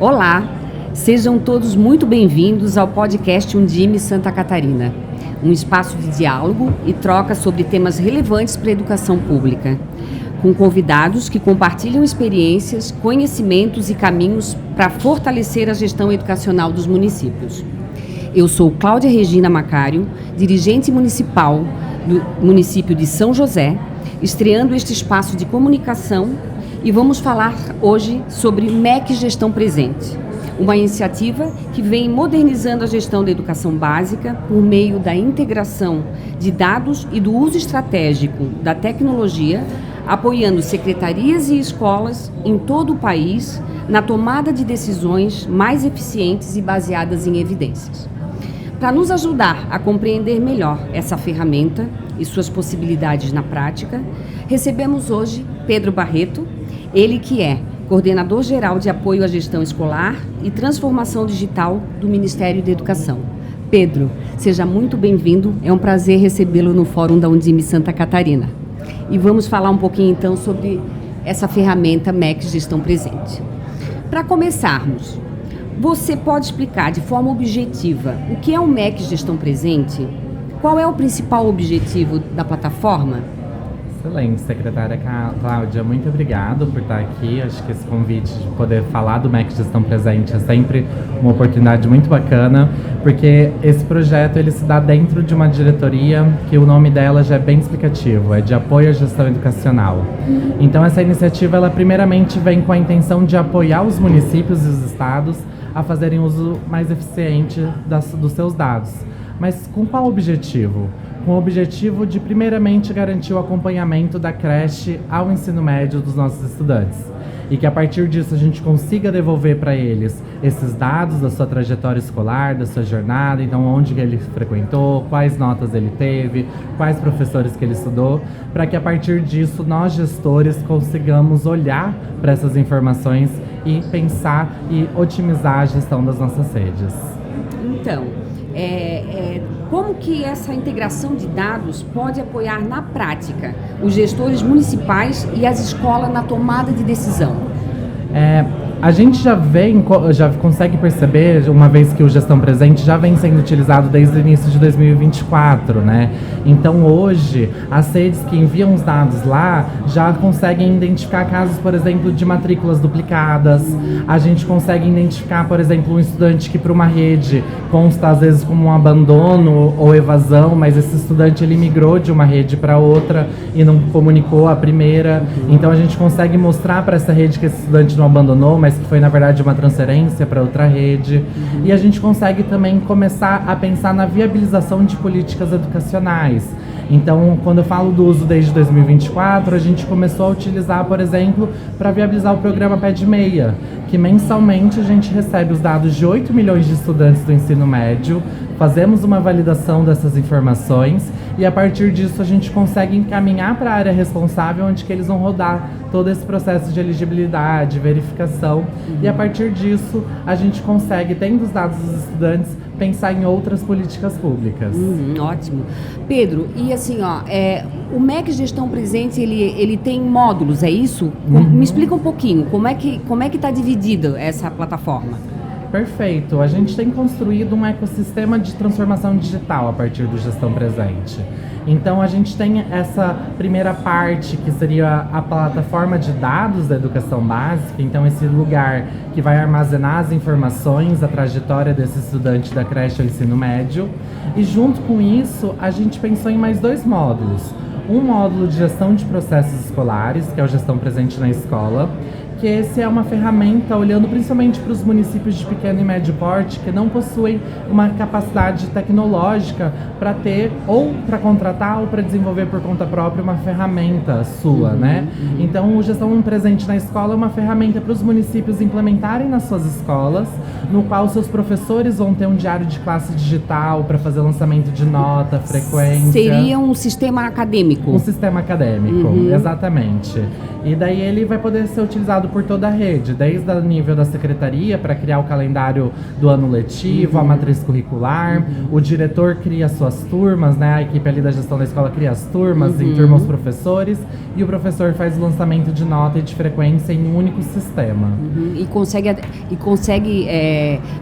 Olá, sejam todos muito bem-vindos ao podcast Undime Santa Catarina, um espaço de diálogo e troca sobre temas relevantes para a educação pública, com convidados que compartilham experiências, conhecimentos e caminhos para fortalecer a gestão educacional dos municípios. Eu sou Cláudia Regina Macário, dirigente municipal do município de São José, estreando este espaço de comunicação, e vamos falar hoje sobre MEC Gestão Presente, uma iniciativa que vem modernizando a gestão da educação básica por meio da integração de dados e do uso estratégico da tecnologia, apoiando secretarias e escolas em todo o país na tomada de decisões mais eficientes e baseadas em evidências. Para nos ajudar a compreender melhor essa ferramenta e suas possibilidades na prática, recebemos hoje Pedro Barreto, ele que é coordenador geral de apoio à gestão escolar e transformação digital do Ministério da Educação. Pedro, seja muito bem-vindo, é um prazer recebê-lo no Fórum da Undime Santa Catarina. E vamos falar um pouquinho então sobre essa ferramenta MEC Gestão Presente. Para começarmos, você pode explicar de forma objetiva o que é o MEC Gestão Presente? Qual é o principal objetivo da plataforma? Excelente, secretária Cláudia, muito obrigado por estar aqui. Acho que esse convite de poder falar do MEC Gestão Presente é sempre uma oportunidade muito bacana, porque esse projeto ele se dá dentro de uma diretoria que o nome dela já é bem explicativo, é de apoio à gestão educacional. Então essa iniciativa, ela primeiramente vem com a intenção de apoiar os municípios e os estados a fazerem uso mais eficiente dos seus dados. Mas com qual objetivo? Com o objetivo de, primeiramente, garantir o acompanhamento da creche ao ensino médio dos nossos estudantes. E que, a partir disso, a gente consiga devolver para eles esses dados da sua trajetória escolar, da sua jornada, então onde ele frequentou, quais notas ele teve, quais professores que ele estudou, para que, a partir disso, nós, gestores, consigamos olhar para essas informações e pensar e otimizar a gestão das nossas redes. Então, como que essa integração de dados pode apoiar na prática os gestores municipais e as escolas na tomada de decisão? A gente já consegue perceber, uma vez que o Gestão Presente já vem sendo utilizado desde o início de 2024, né? Então hoje, as redes que enviam os dados lá já conseguem identificar casos, por exemplo, de matrículas duplicadas. A gente consegue identificar, por exemplo, um estudante que para uma rede consta às vezes como um abandono ou evasão, mas esse estudante ele migrou de uma rede para outra e não comunicou a primeira. Então a gente consegue mostrar para essa rede que esse estudante não abandonou, mas que foi na verdade uma transferência para outra rede. E a gente consegue também começar a pensar na viabilização de políticas educacionais. Então, quando eu falo do uso desde 2024, a gente começou a utilizar, por exemplo, para viabilizar o programa Pé de Meia, que mensalmente a gente recebe os dados de 8 milhões de estudantes do ensino médio, fazemos uma validação dessas informações e a partir disso a gente consegue encaminhar para a área responsável onde que eles vão rodar todo esse processo de elegibilidade, verificação e a partir disso a gente consegue, tendo os dados dos estudantes, pensar em outras políticas públicas. Ótimo. Pedro, e assim, o MEC Gestão Presente, ele tem módulos, é isso? Me explica um pouquinho, como é que está dividida essa plataforma? Perfeito. A gente tem construído um ecossistema de transformação digital a partir do Gestão Presente. Então, a gente tem essa primeira parte, que seria a plataforma de dados da educação básica. Então, esse lugar que vai armazenar as informações, a trajetória desse estudante da creche ao ensino médio. E, junto com isso, a gente pensou em mais 2 módulos. Um módulo de gestão de processos escolares, que é o Gestão Presente na Escola, que esse é uma ferramenta olhando principalmente para os municípios de pequeno e médio porte que não possuem uma capacidade tecnológica para ter ou para contratar ou para desenvolver por conta própria uma ferramenta sua, né? Então, o Gestão Presente na Escola é uma ferramenta para os municípios implementarem nas suas escolas, no qual seus professores vão ter um diário de classe digital para fazer lançamento de nota, frequência. Seria um sistema acadêmico? Um sistema acadêmico, exatamente. E daí ele vai poder ser utilizado por toda a rede, desde o nível da secretaria, para criar o calendário do ano letivo, a matriz curricular, o diretor cria suas turmas, né? A equipe ali da gestão da escola cria as turmas, enturma os professores, e o professor faz o lançamento de nota e de frequência em um único sistema. E consegue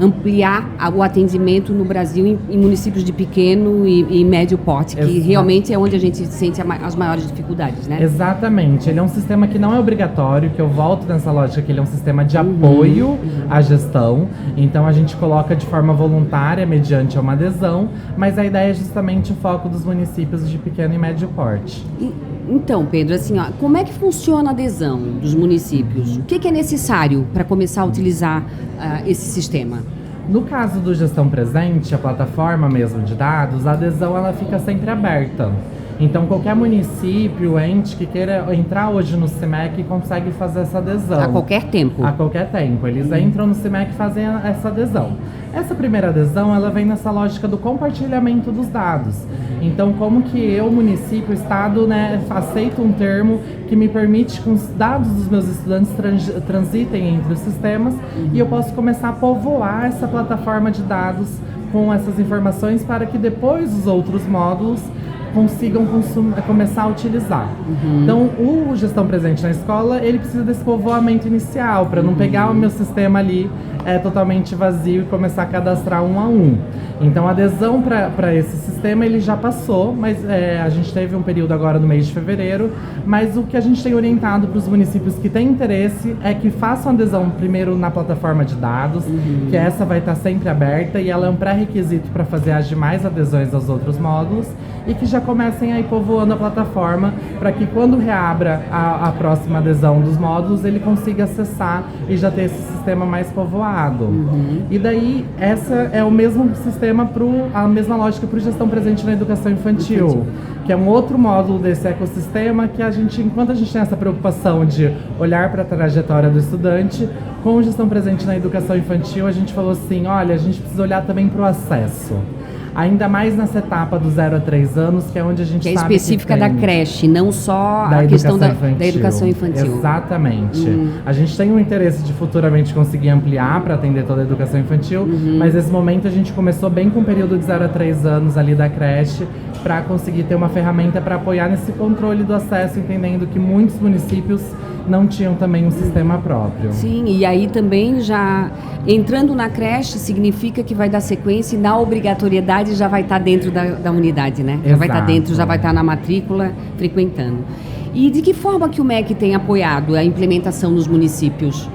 ampliar o atendimento no Brasil em municípios de pequeno e médio porte, que realmente é onde a gente sente as maiores dificuldades, né? Exatamente. Ele é um sistema que não é obrigatório, que eu volto nessa lógica que ele é um sistema de apoio à gestão. Então a gente coloca de forma voluntária, mediante uma adesão, mas a ideia é justamente o foco dos municípios de pequeno e médio porte. Então, Pedro, assim, como é que funciona a adesão dos municípios? O que é necessário para começar a utilizar esse sistema? No caso do Gestão Presente, a plataforma mesmo de dados, a adesão ela fica sempre aberta. Então, qualquer município, ente que queira entrar hoje no CIMEC consegue fazer essa adesão. A qualquer tempo? A qualquer tempo. Eles entram no CIMEC e fazem essa adesão. Essa primeira adesão, ela vem nessa lógica do compartilhamento dos dados. Então, como que eu, município, Estado, né, aceito um termo que me permite que os dados dos meus estudantes transitem entre os sistemas e eu posso começar a povoar essa plataforma de dados com essas informações para que depois os outros módulos consigam começar a utilizar. Então, o Gestão Presente na escola, ele precisa desse povoamento inicial, para não pegar o meu sistema ali totalmente vazio e começar a cadastrar um a um. Então, a adesão para esse sistema, ele já passou, mas a gente teve um período agora no mês de fevereiro, mas o que a gente tem orientado para os municípios que têm interesse é que façam adesão primeiro na plataforma de dados, que essa vai estar sempre aberta e ela é um pré-requisito para fazer as demais adesões aos outros módulos, e que já comecem a ir povoando a plataforma para que quando reabra a próxima adesão dos módulos, ele consiga acessar e já ter esse sistema mais povoado. E daí, essa é o mesmo sistema, a mesma lógica para o Gestão Presente na Educação Infantil, que é um outro módulo desse ecossistema que enquanto a gente tem essa preocupação de olhar para a trajetória do estudante, com o Gestão Presente na Educação Infantil, a gente falou assim, olha, a gente precisa olhar também para o acesso. Ainda mais nessa etapa do 0 a 3 anos, que é onde a gente sabe que específica da creche, não só a questão da educação infantil. Exatamente. A gente tem um interesse de futuramente conseguir ampliar para atender toda a educação infantil, mas nesse momento a gente começou bem com o período de 0 a 3 anos ali da creche, para conseguir ter uma ferramenta para apoiar nesse controle do acesso, entendendo que muitos municípios não tinham também um sistema próprio. Sim, e aí também já entrando na creche significa que vai dar sequência e na obrigatoriedade já vai estar dentro da unidade, né? Já vai estar dentro, já vai estar na matrícula frequentando. E de que forma que o MEC tem apoiado a implementação nos municípios?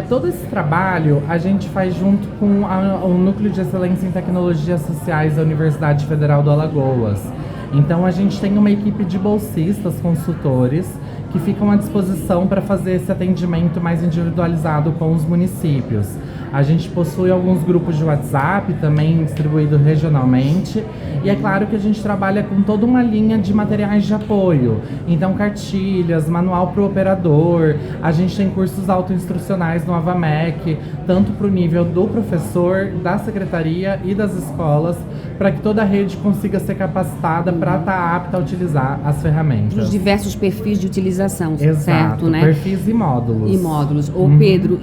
Todo esse trabalho a gente faz junto com o Núcleo de Excelência em Tecnologias Sociais da Universidade Federal do Alagoas. Então a gente tem uma equipe de bolsistas, consultores, que ficam à disposição para fazer esse atendimento mais individualizado com os municípios. A gente possui alguns grupos de WhatsApp também distribuídos regionalmente, e é claro que a gente trabalha com toda uma linha de materiais de apoio. Então, cartilhas, manual para o operador, a gente tem cursos autoinstrucionais no AVAMEC, tanto para o nível do professor, da secretaria e das escolas, para que toda a rede consiga ser capacitada para estar apta a utilizar as ferramentas. Os diversos perfis de utilização, exato, certo, né? Perfis e módulos. E módulos. Ô, Pedro,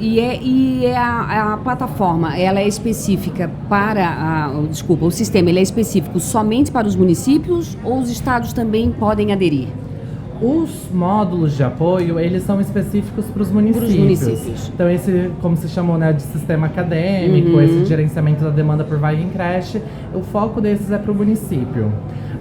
a plataforma, ela é específica para o sistema, ele é específico somente para os municípios ou os estados também podem aderir? Os módulos de apoio, eles são específicos para os municípios. Então, esse, como se chamou, né, de sistema acadêmico, esse gerenciamento da demanda por vaga em creche, o foco desses é para o município.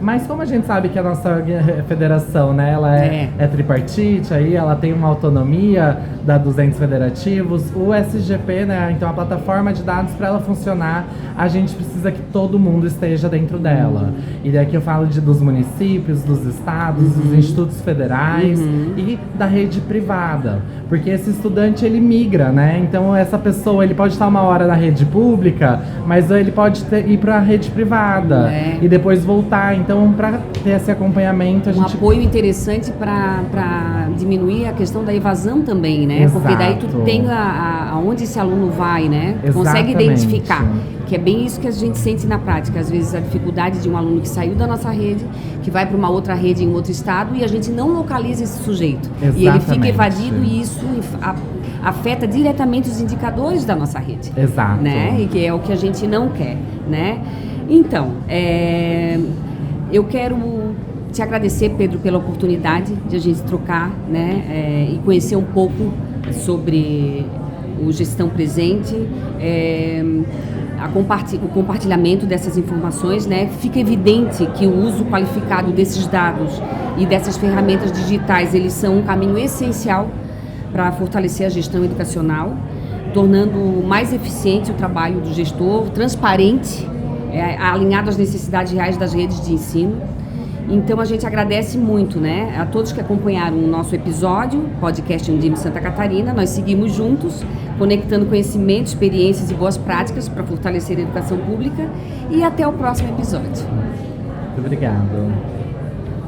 Mas como a gente sabe que a nossa federação, né, ela é tripartite, aí ela tem uma autonomia dos entes federativos, o SGP, né, então a plataforma de dados, para ela funcionar, a gente precisa que todo mundo esteja dentro dela. E daqui eu falo dos municípios, dos estados, dos institutos federais e da rede privada. Porque esse estudante, ele migra, né? Então essa pessoa, ele pode estar uma hora na rede pública, mas ele pode ir para a rede privada e depois voltar. Então Então, para ter esse acompanhamento, a gente... apoio interessante para diminuir a questão da evasão também, né? Exato. Porque daí tu tem aonde esse aluno vai, né? Tu consegue Exatamente. identificar. Que é bem isso que a gente sente na prática. Às vezes a dificuldade de um aluno que saiu da nossa rede, que vai para uma outra rede em outro estado e a gente não localiza esse sujeito. Exatamente. E ele fica evadido e isso afeta diretamente os indicadores da nossa rede. Exato. Né? E que é o que a gente não quer, né? Então, eu quero te agradecer, Pedro, pela oportunidade de a gente trocar, né? E conhecer um pouco sobre o Gestão Presente, o compartilhamento dessas informações, né? Fica evidente que o uso qualificado desses dados e dessas ferramentas digitais, eles são um caminho essencial para fortalecer a gestão educacional, tornando mais eficiente o trabalho do gestor, transparente, alinhado às necessidades reais das redes de ensino. Então a gente agradece muito, né, a todos que acompanharam o nosso episódio, podcast Undime Santa Catarina. Nós seguimos juntos, conectando conhecimento, experiências e boas práticas para fortalecer a educação pública. E até o próximo episódio. Muito obrigado.